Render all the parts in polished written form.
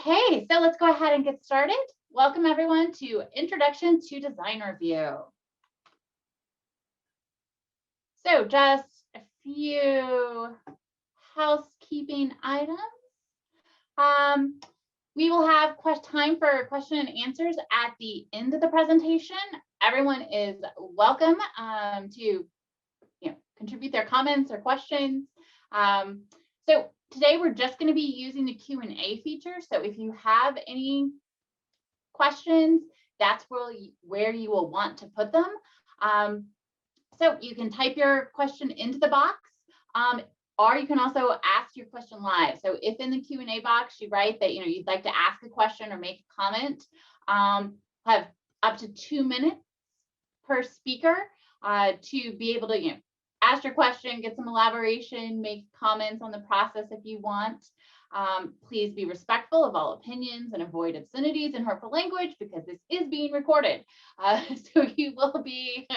Okay, so let's go ahead and get started. Welcome everyone to Introduction to Design Review. So just a few housekeeping items. We will have time for question and answers at the end of the presentation. Everyone is welcome to contribute their comments or questions. So today we're just going to be using the Q&A feature. So if you have any questions, that's where you will want to put them. So you can type your question into the box, or you can also ask your question live. So if in the Q&A box you write that you'd like to ask a question or make a comment, have up to 2 minutes per speaker to be able to ask your question, get some elaboration, make comments on the process if you want. Please be respectful of all opinions and avoid obscenities and hurtful language because this is being recorded. So you will be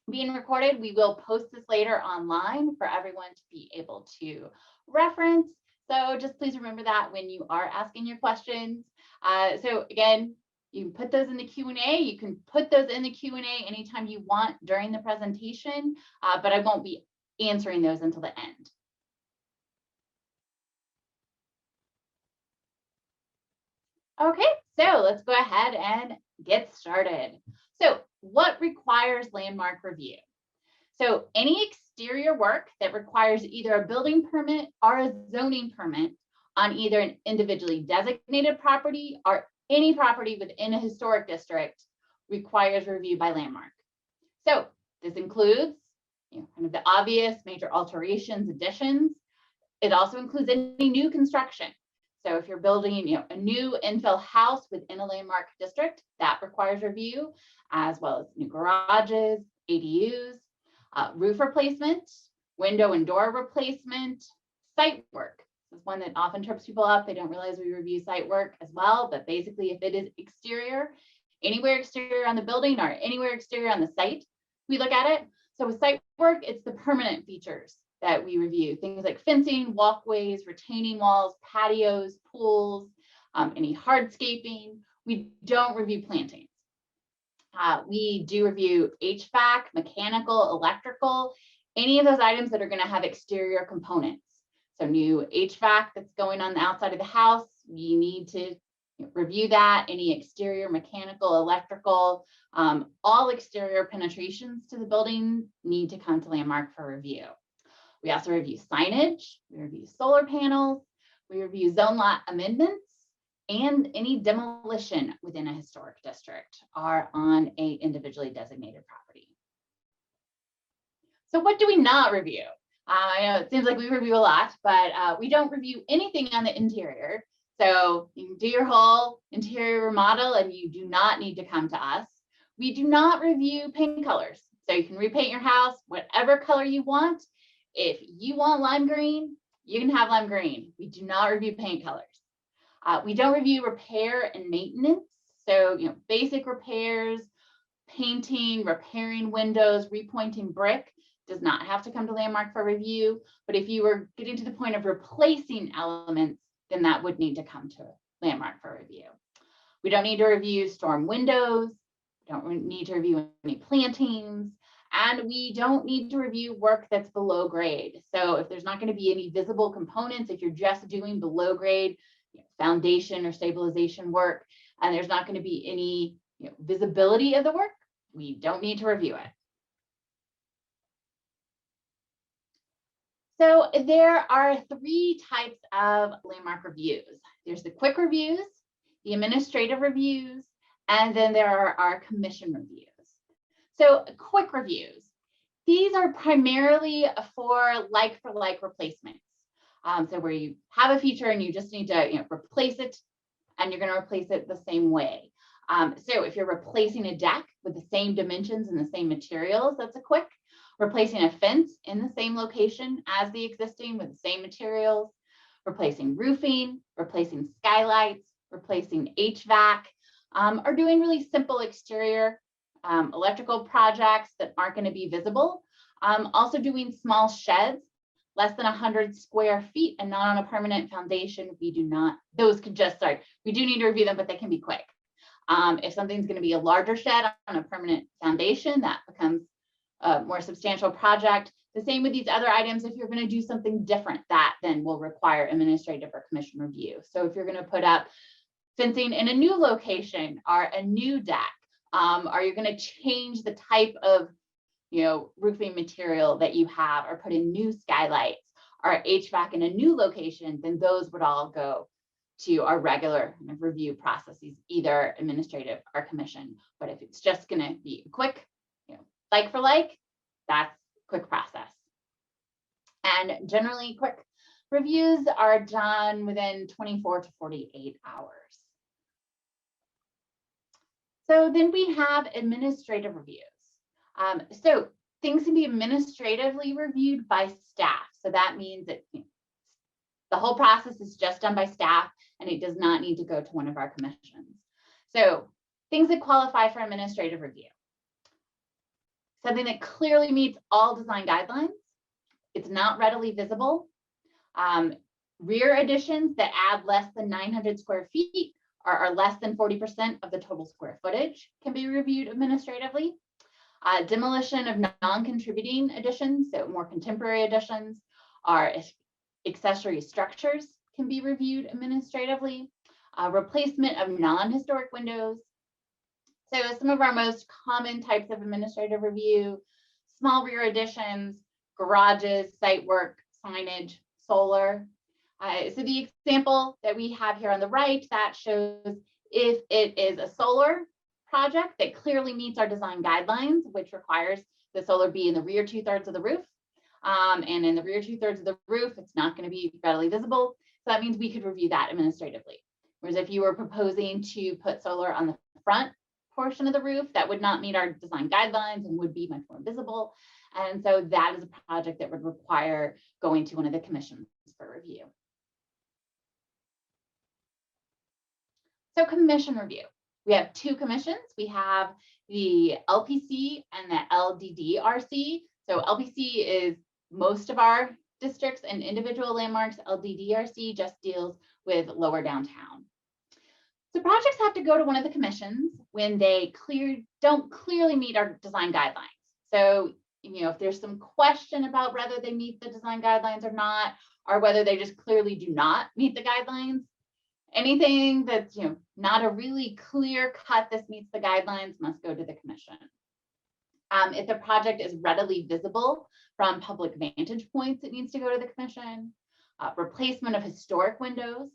being recorded. We will post this later online for everyone to be able to reference. So just please remember that when you are asking your questions. So again, you can put those in the Q&A. You can put those in the Q&A anytime you want during the presentation, but I won't be answering those until the end. Okay, so let's go ahead and get started. So what requires landmark review? So any exterior work that requires either a building permit or a zoning permit on either an individually designated property or any property within a historic district requires review by landmark. So this includes kind of the obvious major alterations, additions. It also includes any new construction. So if you're building a new infill house within a landmark district, that requires review, as well as new garages, ADUs, roof replacement, window and door replacement, site work. This is one that often trips people up. They don't realize we review site work as well, but basically if it is exterior, anywhere exterior on the building or anywhere exterior on the site, we look at it. So with site work, it's the permanent features that we review, things like fencing, walkways, retaining walls, patios, pools, any hardscaping. We don't review plantings. We do review HVAC, mechanical, electrical, any of those items that are going to have exterior components. So new HVAC that's going on the outside of the house, we need to review that. Any exterior, mechanical, electrical, all exterior penetrations to the building need to come to landmark for review. We also review signage, we review solar panels, we review zone lot amendments, and any demolition within a historic district are on an individually designated property. So what do we not review? I know it seems like we review a lot, but we don't review anything on the interior. So you can do your whole interior remodel and you do not need to come to us. We do not review paint colors. So you can repaint your house whatever color you want. If you want lime green, you can have lime green. We do not review paint colors. We don't review repair and maintenance. So, basic repairs, painting, repairing windows, repointing brick does not have to come to landmark for review. But if you were getting to the point of replacing elements, then that would need to come to landmark for review. We don't need to review storm windows. We don't need to review any plantings. And we don't need to review work that's below grade. So if there's not going to be any visible components, if you're just doing below grade foundation or stabilization work, and there's not going to be any visibility of the work, we don't need to review it. So there are 3 types of landmark reviews. There's the quick reviews, the administrative reviews, and then there are our commission reviews. So quick reviews, these are primarily for like replacements. So where you have a feature and you just need to replace it, and you're going to replace it the same way. So if you're replacing a deck with the same dimensions and the same materials, that's a quick. Replacing a fence in the same location as the existing with the same materials, replacing roofing, replacing skylights, replacing HVAC, or doing really simple exterior electrical projects that aren't going to be visible. Also doing small sheds less than 100 square feet and not on a permanent foundation, we do not, those could just, sorry, we do need to review them, but they can be quick. If something's going to be a larger shed on a permanent foundation, that becomes a more substantial project. The same with these other items. If you're going to do something different, that then will require administrative or commission review. So if you're going to put up fencing in a new location or a new deck, are you going to change the type of roofing material that you have, or put in new skylights or HVAC in a new location, then those would all go to our regular review processes, either administrative or commission. But if it's just going to be quick, like for like, that's quick process. And generally quick reviews are done within 24 to 48 hours. So then we have administrative reviews. So things can be administratively reviewed by staff. So that means that the whole process is just done by staff and it does not need to go to one of our commissions. So things that qualify for administrative review. Something that clearly meets all design guidelines. It's not readily visible. Rear additions that add less than 900 square feet or are less than 40% of the total square footage can be reviewed administratively. Demolition of non-contributing additions, so more contemporary additions, are accessory structures can be reviewed administratively. Replacement of non-historic windows. So some of our most common types of administrative review: small rear additions, garages, site work, signage, solar. So the example that we have here on the right, that shows if it is a solar project that clearly meets our design guidelines, which requires the solar be in the rear 2/3 of the roof. And in the rear 2/3 of the roof, it's not going to be readily visible. So that means we could review that administratively. Whereas if you were proposing to put solar on the front portion of the roof, that would not meet our design guidelines and would be much more visible. And so that is a project that would require going to one of the commissions for review. So commission review. We have two commissions. We have the LPC and the LDDRC. So LPC is most of our districts and individual landmarks. LDDRC just deals with lower downtown. So projects have to go to one of the commissions when they don't clearly meet our design guidelines. So if there's some question about whether they meet the design guidelines or not, or whether they just clearly do not meet the guidelines, anything that's not a really clear cut, this meets the guidelines, must go to the commission. If the project is readily visible from public vantage points, it needs to go to the commission. Replacement of historic windows.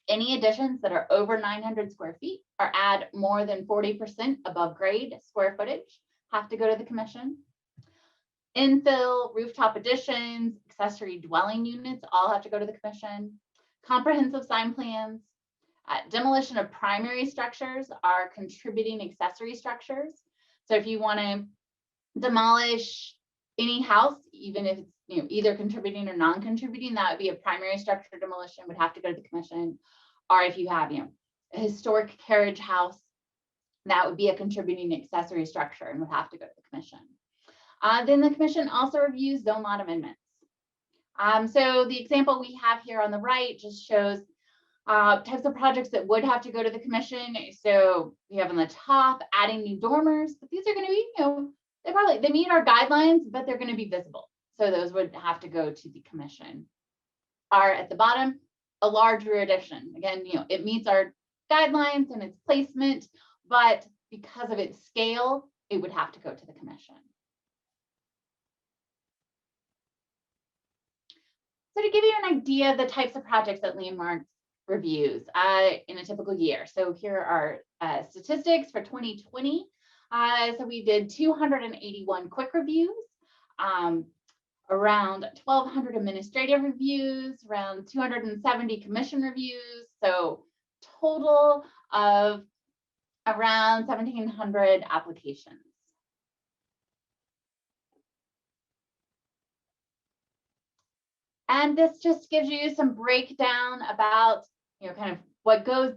Any additions that are over 900 square feet or add more than 40% above grade square footage have to go to the commission. Infill, rooftop additions, accessory dwelling units all have to go to the commission. Comprehensive sign plans. Demolition of primary structures are contributing accessory structures. So if you want to demolish any house, even if it's either contributing or non-contributing, that would be a primary structure demolition, would have to go to the commission. Or if you have a historic carriage house, that would be a contributing accessory structure and would have to go to the commission. Then the commission also reviews zone lot amendments. So the example we have here on the right just shows types of projects that would have to go to the commission. So we have on the top adding new dormers, but these are going to be, they meet our guidelines, but they're going to be visible. So those would have to go to the commission. Are at the bottom, a large rear addition. Again, it meets our guidelines and its placement, but because of its scale, it would have to go to the commission. So to give you an idea of the types of projects that Landmarks reviews in a typical year. So here are statistics for 2020. So we did 281 quick reviews, around 1,200 administrative reviews, around 270 commission reviews. So total of around 1,700 applications. And this just gives you some breakdown about, kind of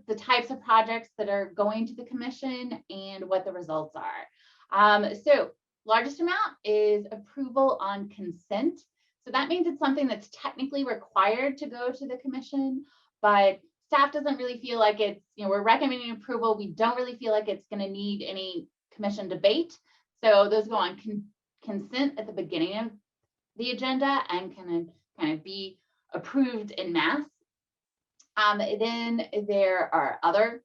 the types of projects that are going to the commission and what the results are. So largest amount is approval on consent. So that means it's something that's technically required to go to the commission, but staff doesn't really feel like it's, we're recommending approval. We don't really feel like it's going to need any commission debate. So those go on consent at the beginning of the agenda and can kind of be approved en masse. Then there are other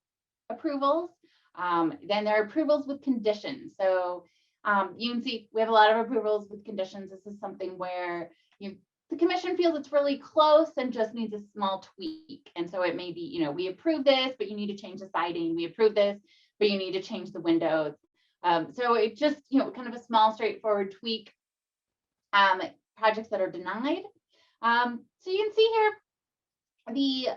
approvals. Then there are approvals with conditions. So you can see we have a lot of approvals with conditions. This is something where the commission feels it's really close and just needs a small tweak. And so it may be, we approve this, but you need to change the siding. We approve this, but you need to change the windows. So it just, kind of a small, straightforward tweak. Projects that are denied. So you can see here, the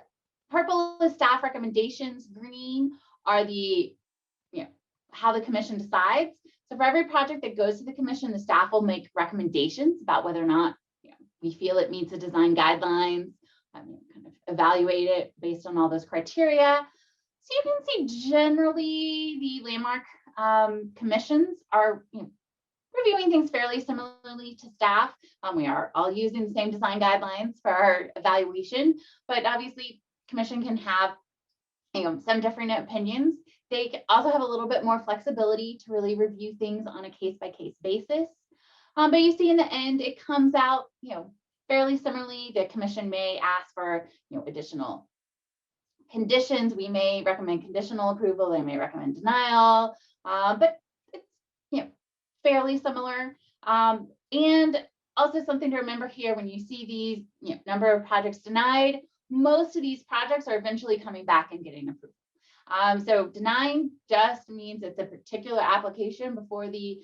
purple is staff recommendations, green are the, how the commission decides. So for every project that goes to the commission, the staff will make recommendations about whether or not we feel it meets the design guidelines, kind of evaluate it based on all those criteria. So you can see generally the landmark commissions are reviewing things fairly similarly to staff. We are all using the same design guidelines for our evaluation, but obviously commission can have some different opinions. They can also have a little bit more flexibility to really review things on a case-by-case basis. But you see in the end, it comes out fairly similarly. The commission may ask for additional conditions. We may recommend conditional approval. They may recommend denial, but it's fairly similar. And also something to remember here when you see these number of projects denied, most of these projects are eventually coming back and getting approved. So denying just means it's a particular application before the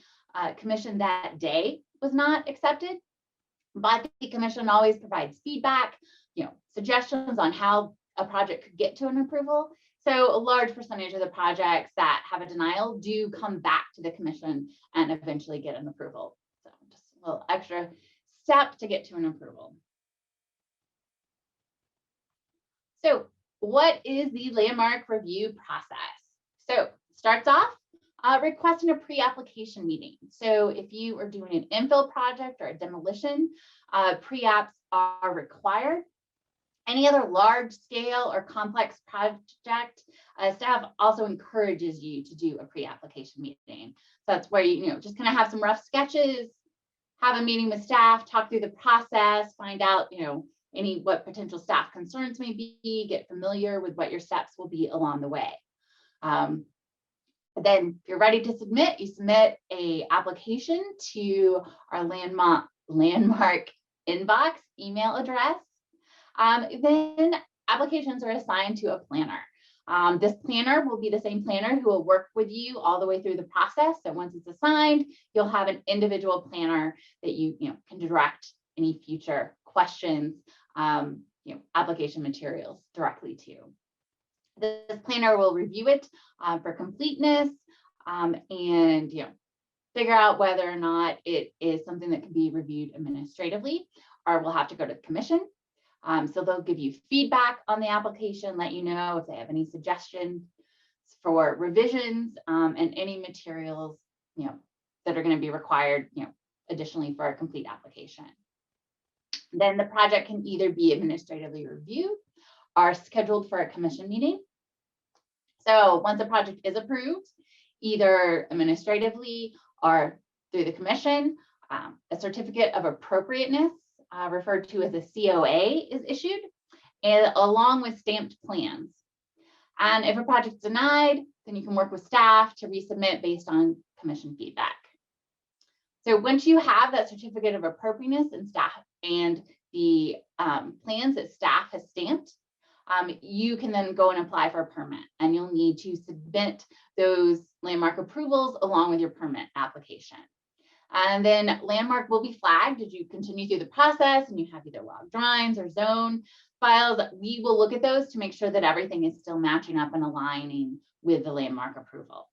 commission that day was not accepted, but the commission always provides feedback, suggestions on how a project could get to an approval. So a large percentage of the projects that have a denial do come back to the commission and eventually get an approval. So just a little extra step to get to an approval. So what is the landmark review process? So it starts off requesting a pre-application meeting. So if you are doing an infill project or a demolition, pre-apps are required. Any other large scale or complex project, staff also encourages you to do a pre-application meeting. So that's where you just kind of have some rough sketches, have a meeting with staff, talk through the process, find out what potential staff concerns may be, get familiar with what your steps will be along the way. Then if you're ready to submit, you submit a application to our landmark inbox email address. Then applications are assigned to a planner. This planner will be the same planner who will work with you all the way through the process. So once it's assigned, you'll have an individual planner that you can direct any future questions, application materials directly to. This planner will review it for completeness and figure out whether or not it is something that can be reviewed administratively or will have to go to the commission. So they'll give you feedback on the application, let you know if they have any suggestions for revisions and any materials that are going to be required additionally for a complete application. Then the project can either be administratively reviewed or scheduled for a commission meeting. So once a project is approved, either administratively or through the commission, a certificate of appropriateness, referred to as a COA, is issued, and along with stamped plans. And if a project's denied, then you can work with staff to resubmit based on commission feedback. So once you have that certificate of appropriateness and staff and the plans that staff has stamped, you can then go and apply for a permit, and you'll need to submit those landmark approvals along with your permit application. And then landmark will be flagged as you continue through the process and you have either log drawings or zone files. We will look at those to make sure that everything is still matching up and aligning with the landmark approval.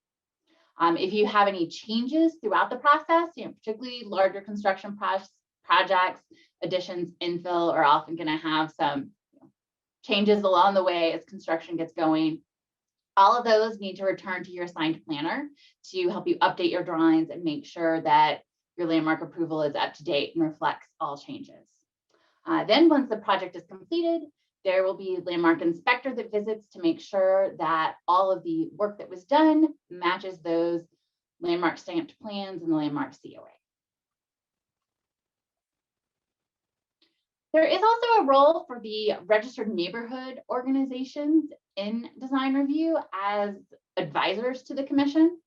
If you have any changes throughout the process, particularly larger construction projects, additions, infill are often going to have some changes along the way as construction gets going. All of those need to return to your assigned planner to help you update your drawings and make sure that your landmark approval is up to date and reflects all changes. Then once the project is completed, there will be a landmark inspector that visits to make sure that all of the work that was done matches those landmark stamped plans and the landmark COA. There is also a role for the registered neighborhood organizations in design review as advisors to the commission.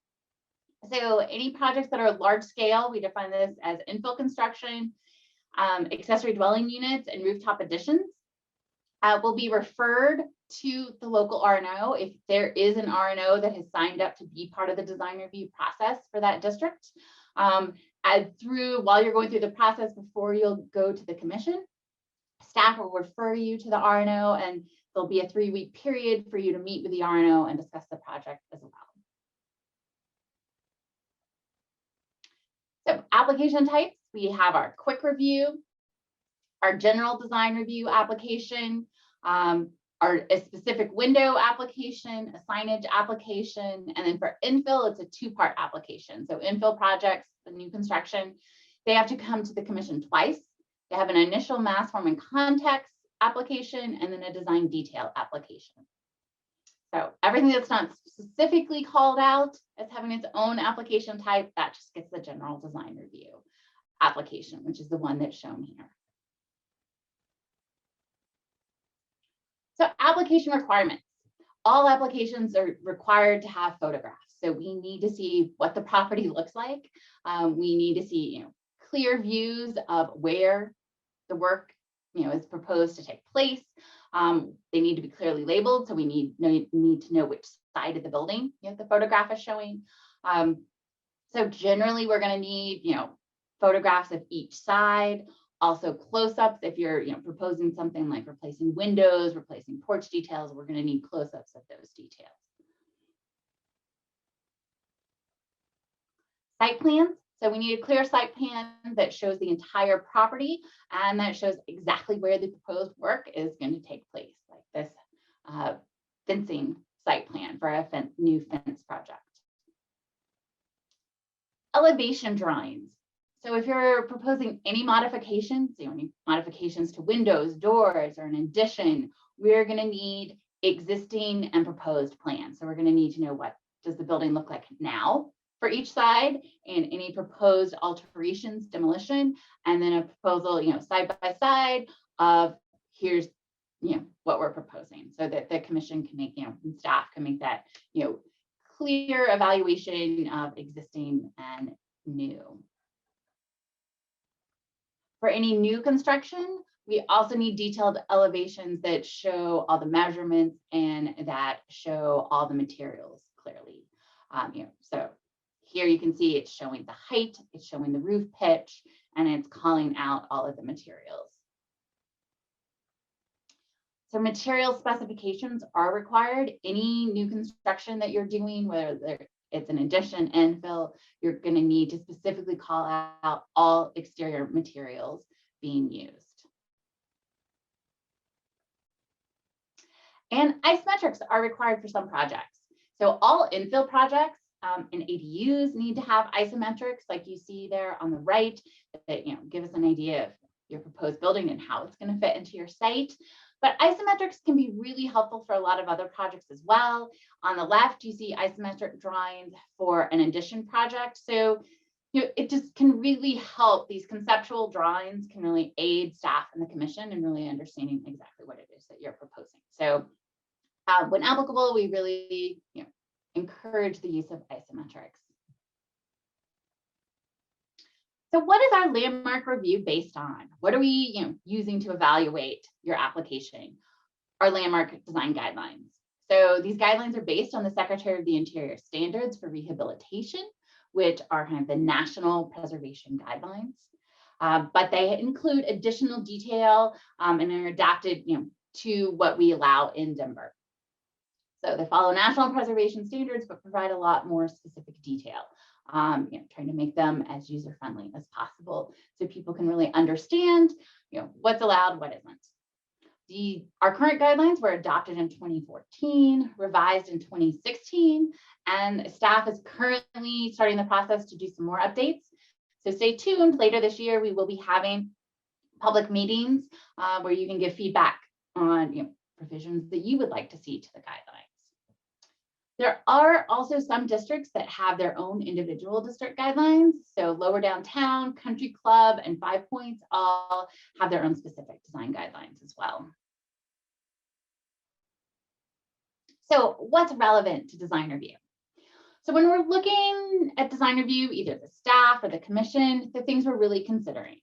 So any projects that are large scale, we define this as infill construction, accessory dwelling units, and rooftop additions, will be referred to the local RNO if there is an RNO that has signed up to be part of the design review process for that district. While you're going through the process before you'll go to the commission, staff will refer you to the RNO, and there'll be a 3-week period for you to meet with the RNO and discuss the project as well. So application types, we have our quick review, our general design review application, a specific window application, a signage application, and then for infill, it's a 2-part application. So infill projects, the new construction, they have to come to the commission twice. They have an initial mass form and context application and then a design detail application. So everything that's not specifically called out as having its own application type, that just gets the general design review application, which is the one that's shown here. So application requirements. All applications are required to have photographs. So we need to see what the property looks like. We need to see, clear views of where the work, is proposed to take place. They need to be clearly labeled, so we need to know which side of the building the photograph is showing. So generally, we're going to need photographs of each side. Also close-ups if you're proposing something like replacing windows, replacing porch details, we're going to need close-ups of those details. Site plans. So we need a clear site plan that shows the entire property and that shows exactly where the proposed work is going to take place, like this fencing site plan for a new fence project. Elevation drawings. So if you're proposing any modifications, any modifications to windows, doors, or an addition, we're going to need existing and proposed plans. So we're going to need to know what does the building look like now for each side and any proposed alterations, demolition, and then a proposal, side by side of here's, what we're proposing so that the commission can make, and staff can make that, clear evaluation of existing and new. For any new construction, we also need detailed elevations that show all the measurements and that show all the materials clearly. So here you can see it's showing the height, it's showing the roof pitch, and it's calling out all of the materials. So material specifications are required. Any new construction that you're doing, whether it's an addition, infill, you're going to need to specifically call out all exterior materials being used. And isometrics are required for some projects. So all infill projects and ADUs need to have isometrics like you see there on the right that give us an idea of your proposed building and how it's going to fit into your site. But isometrics can be really helpful for a lot of other projects as well. On the left, you see isometric drawings for an addition project. So it just can really help. These conceptual drawings can really aid staff and the commission in really understanding exactly what it is that you're proposing. So when applicable, we really encourage the use of isometrics. So what is our landmark review based on? What are we using to evaluate your application? Our landmark design guidelines. So these guidelines are based on the Secretary of the Interior standards for rehabilitation, which are kind of the national preservation guidelines. But they include additional detail and are adapted to what we allow in Denver. So they follow national preservation standards, but provide a lot more specific detail. Trying to make them as user-friendly as possible so people can really understand what's allowed, what isn't. Our current guidelines were adopted in 2014, revised in 2016, and staff is currently starting the process to do some more updates. So stay tuned. Later this year, we will be having public meetings where you can give feedback on provisions that you would like to see to the guidelines. There are also some districts that have their own individual district guidelines. So Lower Downtown, Country Club, and 5 Points all have their own specific design guidelines as well. So what's relevant to design review? So when we're looking at design review, either the staff or the commission, the things we're really considering.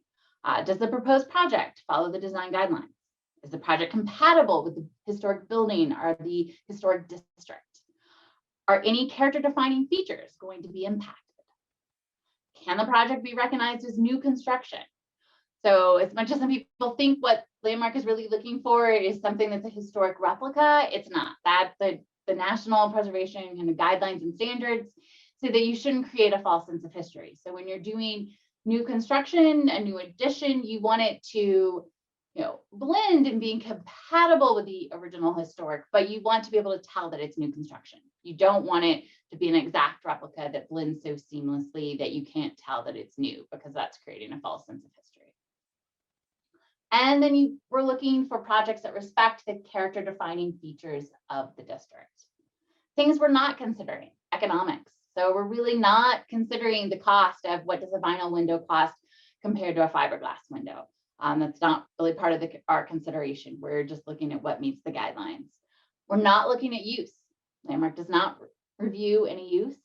Does the proposed project follow the design guidelines? Is the project compatible with the historic building or the historic district? Are any character defining features going to be impacted? Can the project be recognized as new construction? So as much as some people think what Landmark is really looking for is something that's a historic replica, it's not. That the national preservation kind of guidelines and standards say that you shouldn't create a false sense of history. So when you're doing new construction, a new addition, you want it to blend and being compatible with the original historic, but you want to be able to tell that it's new construction. You don't want it to be an exact replica that blends so seamlessly that you can't tell that it's new, because that's creating a false sense of history. And then we're looking for projects that respect the character defining features of the district. Things we're not considering: economics. So we're really not considering the cost of what does a vinyl window cost compared to a fiberglass window. That's not really part of our consideration. We're just looking at what meets the guidelines. We're not looking at use. Landmark does not review any use.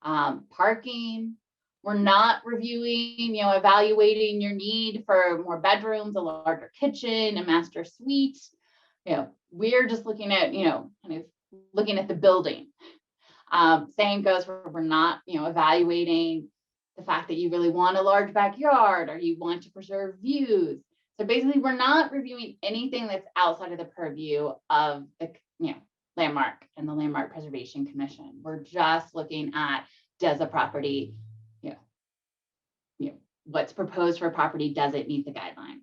Parking. We're not reviewing, evaluating your need for more bedrooms, a larger kitchen, a master suite. We're just looking at, kind of looking at the building. Same goes for we're not, evaluating the fact that you really want a large backyard or you want to preserve views. So basically, we're not reviewing anything that's outside of the purview of the, Landmark and the Landmark Preservation Commission. We're just looking at, does a property, what's proposed for a property, does it meet the guidelines?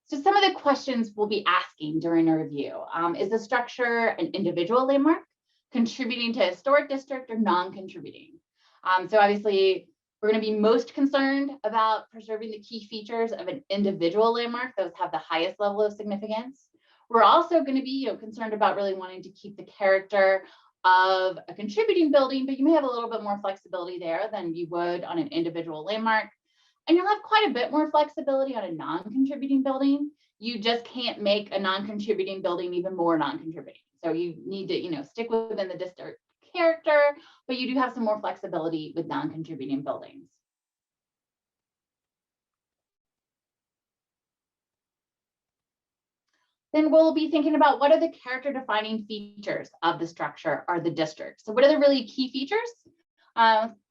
So some of the questions we'll be asking during a review: is the structure an individual landmark, contributing to a historic district, or non-contributing? So obviously, we're going to be most concerned about preserving the key features of an individual landmark. Those have the highest level of significance. We're also going to be concerned about really wanting to keep the character of a contributing building, but you may have a little bit more flexibility there than you would on an individual landmark. And you'll have quite a bit more flexibility on a non-contributing building. You just can't make a non-contributing building even more non-contributing. So you need to, stick within the district character, but you do have some more flexibility with non-contributing buildings. Then we'll be thinking about what are the character defining features of the structure or the district. So what are the really key features?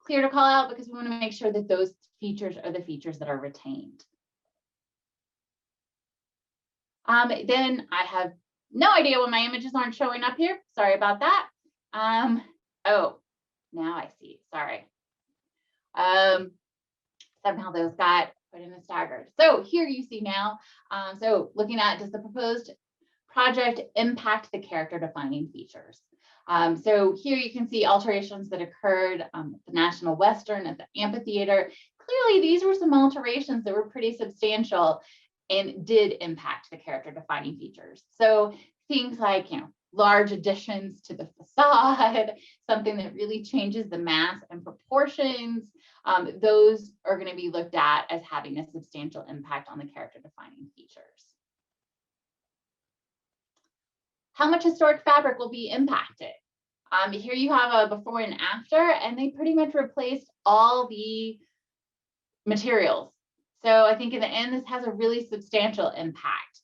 Clear to call out, because we want to make sure that those features are the features that are retained. Then I have no idea why my images aren't showing up here. Sorry about that. Oh, now I see. Sorry. Somehow those got put in a staggered. So here you see now. So looking at, does the proposed project impact the character defining features? So here you can see alterations that occurred at the National Western, at the amphitheater. Clearly, these were some alterations that were pretty substantial and did impact the character defining features. So things like, large additions to the facade, something that really changes the mass and proportions, those are going to be looked at as having a substantial impact on the character defining features. How much historic fabric will be impacted? Here you have a before and after, and they pretty much replaced all the materials. So I think in the end, this has a really substantial impact.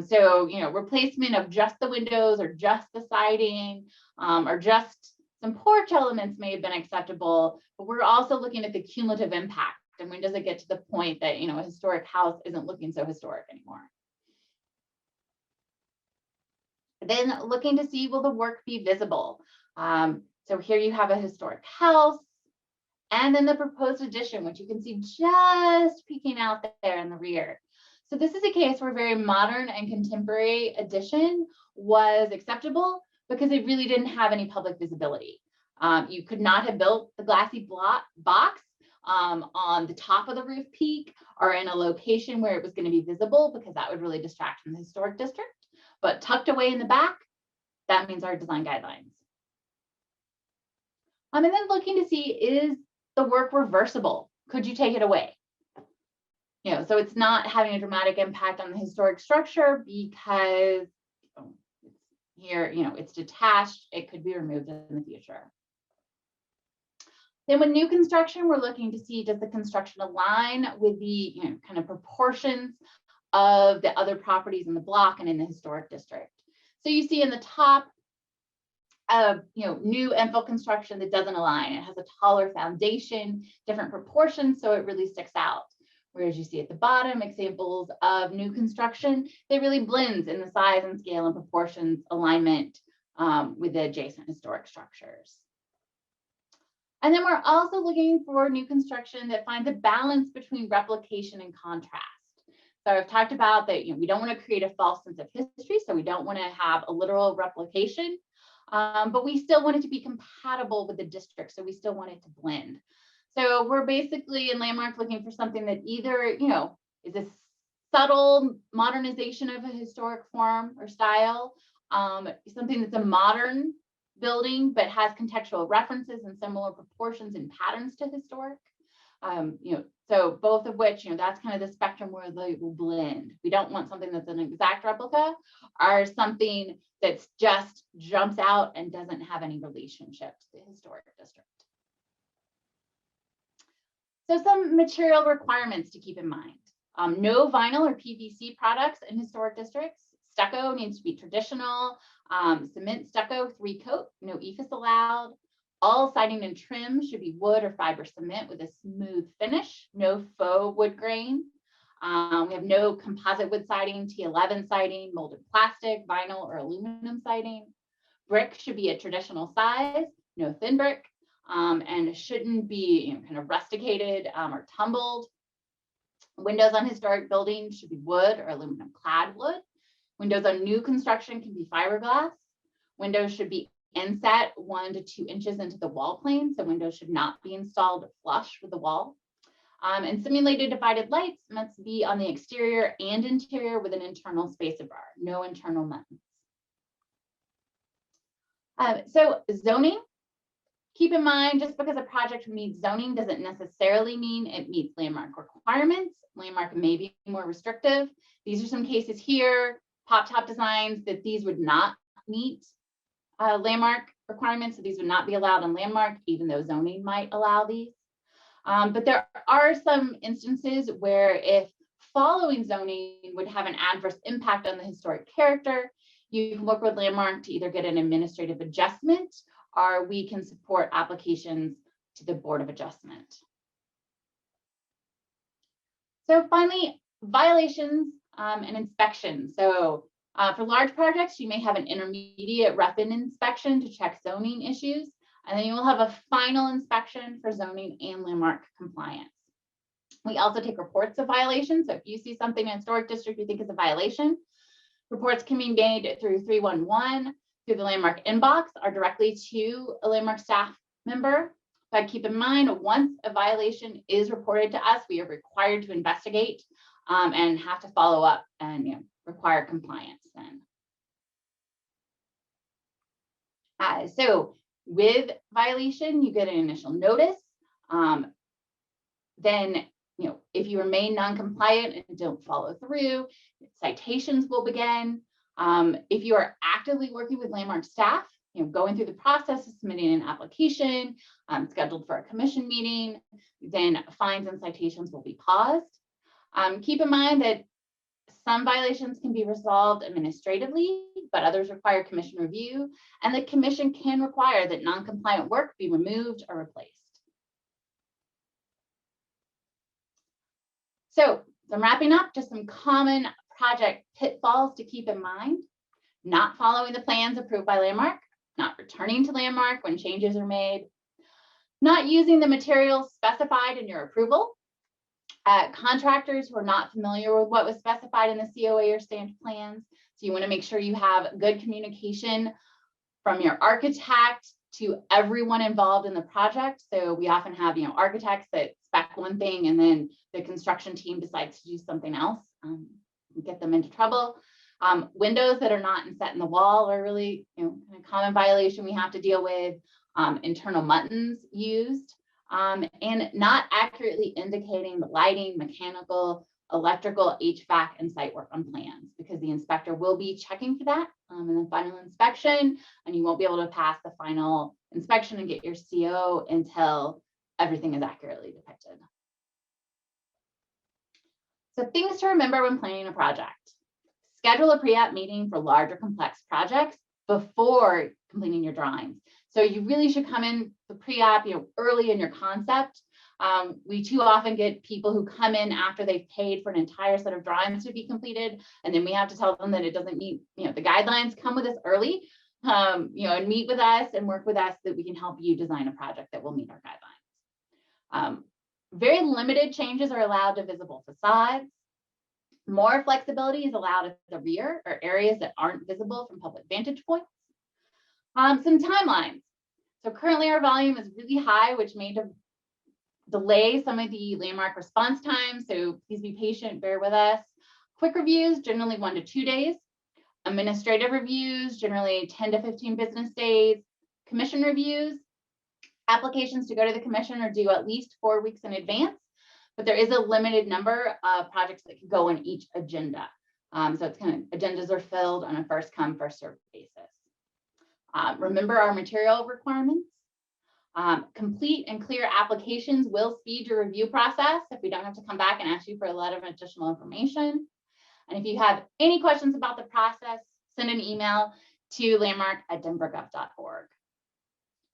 So, replacement of just the windows or just the siding or just some porch elements may have been acceptable, but we're also looking at the cumulative impact. And when does it get to the point that, a historic house isn't looking so historic anymore? Then looking to see, will the work be visible? So here you have a historic house, and then the proposed addition, which you can see just peeking out there in the rear. So this is a case where very modern and contemporary addition was acceptable because it really didn't have any public visibility. You could not have built the glassy box on the top of the roof peak or in a location where it was going to be visible, because that would really distract from the historic district. But tucked away in the back, that means our design guidelines. And then looking to see, is the work reversible? Could you take it away? So it's not having a dramatic impact on the historic structure because here, it's detached. It could be removed in the future. Then with new construction, we're looking to see, does the construction align with the kind of proportions of the other properties in the block and in the historic district. So you see in the top, new infill construction that doesn't align. It has a taller foundation, different proportions, so it really sticks out. Whereas you see at the bottom, examples of new construction, they really blends in the size and scale and proportions alignment with the adjacent historic structures. And then we're also looking for new construction that finds a balance between replication and contrast. So I've talked about that, we don't want to create a false sense of history, so we don't want to have a literal replication, but we still want it to be compatible with the district, so we still want it to blend. So we're basically in Landmark looking for something that either, is a subtle modernization of a historic form or style, something that's a modern building but has contextual references and similar proportions and patterns to historic. So both of which, that's kind of the spectrum where they will blend. We don't want something that's an exact replica or something that's just jumps out and doesn't have any relationship to the historic district. So some material requirements to keep in mind. No vinyl or PVC products in historic districts. Stucco needs to be traditional. Cement stucco 3-coat, no EIFS allowed. All siding and trim should be wood or fiber cement with a smooth finish, no faux wood grain. We have no composite wood siding, T11 siding, molded plastic, vinyl, or aluminum siding. Brick should be a traditional size, no thin brick, and it shouldn't be kind of rusticated or tumbled. Windows on historic buildings should be wood or aluminum clad wood. Windows on new construction can be fiberglass. Windows should be inset 1 to 2 inches into the wall plane, so windows should not be installed flush with the wall. And simulated divided lights must be on the exterior and interior with an internal spacer bar, no internal buttons. So zoning, keep in mind, just because a project meets zoning doesn't necessarily mean it meets landmark requirements. Landmark may be more restrictive. These are some cases here, pop-top designs that these would not meet landmark requirements, so these would not be allowed in landmark, even though zoning might allow these. But there are some instances where if following zoning would have an adverse impact on the historic character, you can work with landmark to either get an administrative adjustment, or we can support applications to the Board of Adjustment. So finally, violations and inspections. So for large projects, you may have an intermediate rough-in inspection to check zoning issues, and then you will have a final inspection for zoning and landmark compliance. We also take reports of violations. So if you see something in a historic district you think is a violation, reports can be made through 311, through the landmark inbox, or directly to a landmark staff member. But keep in mind, once a violation is reported to us, we are required to investigate and have to follow up and require compliance then. So with violation, you get an initial notice. Then, if you remain non-compliant and don't follow through, citations will begin. If you are actively working with landmark staff, going through the process of submitting an application, scheduled for a commission meeting, then fines and citations will be paused. Keep in mind that some violations can be resolved administratively, but others require commission review, and the commission can require that non-compliant work be removed or replaced. So I'm wrapping up, just some common project pitfalls to keep in mind: not following the plans approved by landmark, not returning to landmark when changes are made, not using the materials specified in your approval, contractors who are not familiar with what was specified in the COA or stamped plans. So you want to make sure you have good communication from your architect to everyone involved in the project. So we often have, architects that spec one thing and then the construction team decides to do something else, get them into trouble. Windows that are not set in the wall are really, a common violation we have to deal with. Internal muttons used, and not accurately indicating the lighting, mechanical, electrical, HVAC, and site work on plans, because the inspector will be checking for that in the final inspection, and you won't be able to pass the final inspection and get your CO until everything is accurately depicted. So things to remember when planning a project. Schedule a pre-app meeting for larger complex projects before completing your drawings. So you really should come in the pre-app, early in your concept. We too often get people who come in after they've paid for an entire set of drawings to be completed, and then we have to tell them that it doesn't meet, the guidelines. Come with us early, and meet with us and work with us so that we can help you design a project that will meet our guidelines. Very limited changes are allowed to visible facades. More flexibility is allowed at the rear or areas that aren't visible from public vantage points. Some timelines. So currently our volume is really high, which may delay some of the landmark response time. So please be patient, bear with us. Quick reviews, generally 1 to 2 days. Administrative reviews, generally 10 to 15 business days. Commission reviews, applications to go to the commission are due at least 4 weeks in advance, but there is a limited number of projects that can go on each agenda. So it's agendas are filled on a first come, first served basis. Remember our material requirements. Complete and clear applications will speed your review process if we don't have to come back and ask you for a lot of additional information. And if you have any questions about the process, send an email to landmark@denvergov.org.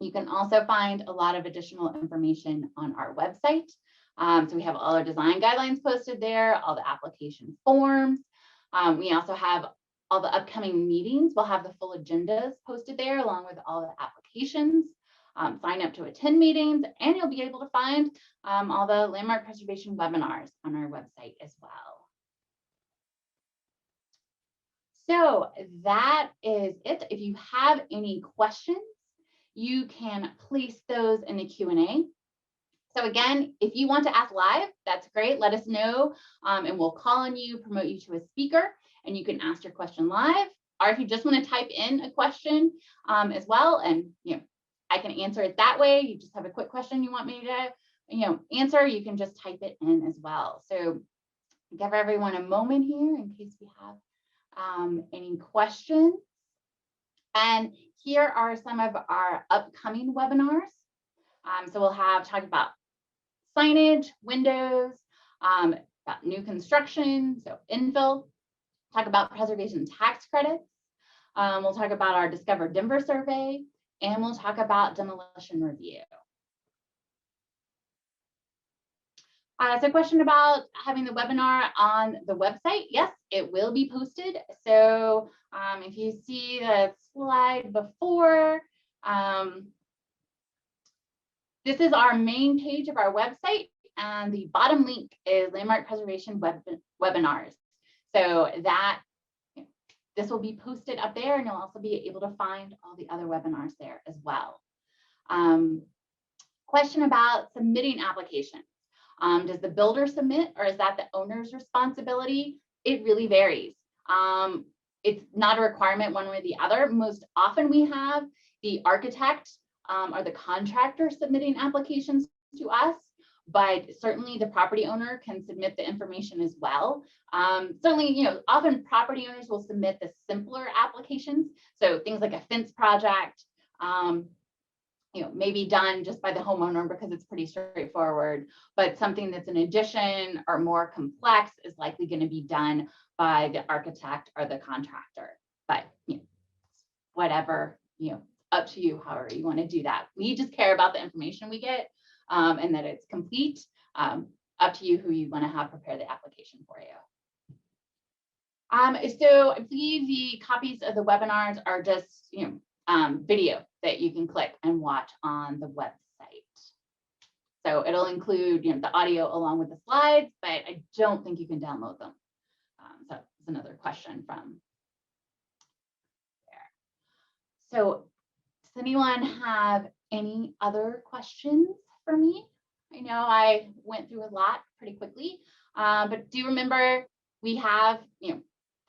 You can also find a lot of additional information on our website. So we have all our design guidelines posted there, all the application forms. We also have all the upcoming meetings. We'll have the full agendas posted there along with all the applications. Sign up to attend meetings, and you'll be able to find all the landmark preservation webinars on our website as well. So that is it. If you have any questions, you can place those in the Q&A. So again, if you want to ask live, that's great. Let us know, and we'll call on you, promote you to a speaker, and you can ask your question live. Or if you just want to type in a question as well, and I can answer it that way. You just have a quick question you want me to answer, you can just type it in as well. So give everyone a moment here in case we have any questions. And here are some of our upcoming webinars. So we'll have talk about signage, windows, about new construction, so infill, talk about preservation tax credits. We'll talk about our Discover Denver survey, and we'll talk about demolition review. So question about having the webinar on the website. Yes, it will be posted. So if you see the slide before, this is our main page of our website, and the bottom link is Landmark Preservation Webinars. So that this will be posted up there, and you'll also be able to find all the other webinars there as well. Question about submitting applications. Does the builder submit, or is that the owner's responsibility? It really varies. It's not a requirement one way or the other. Most often we have the architect or the contractor submitting applications to us, but certainly the property owner can submit the information as well. Certainly, often property owners will submit the simpler applications. So things like a fence project, may be done just by the homeowner because it's pretty straightforward, but something that's an addition or more complex is likely going to be done by the architect or the contractor. But whatever, up to you, however you want to do that. We just care about the information we get and that it's complete. Up to you who you want to have prepare the application for you. So I believe the copies of the webinars are just video that you can click and watch on the website. So it'll include the audio along with the slides, but I don't think you can download them. So that's another question from there. So anyone have any other questions for me? I know I went through a lot pretty quickly, but do remember we have,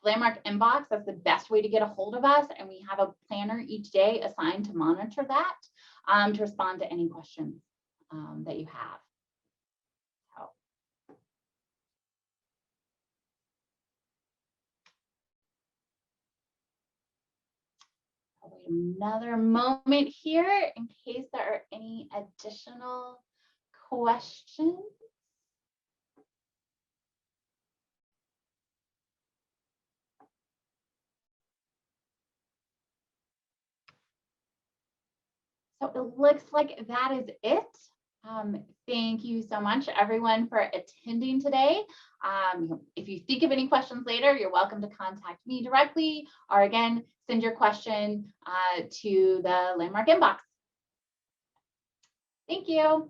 Landmark inbox. That's the best way to get a hold of us, and we have a planner each day assigned to monitor that, to respond to any questions that you have. So. I'll wait another moment here in case there are any additional questions. So it looks like that is it. Thank you so much, everyone, for attending today. If you think of any questions later, you're welcome to contact me directly, or again, send your question to the Landmark inbox. Thank you.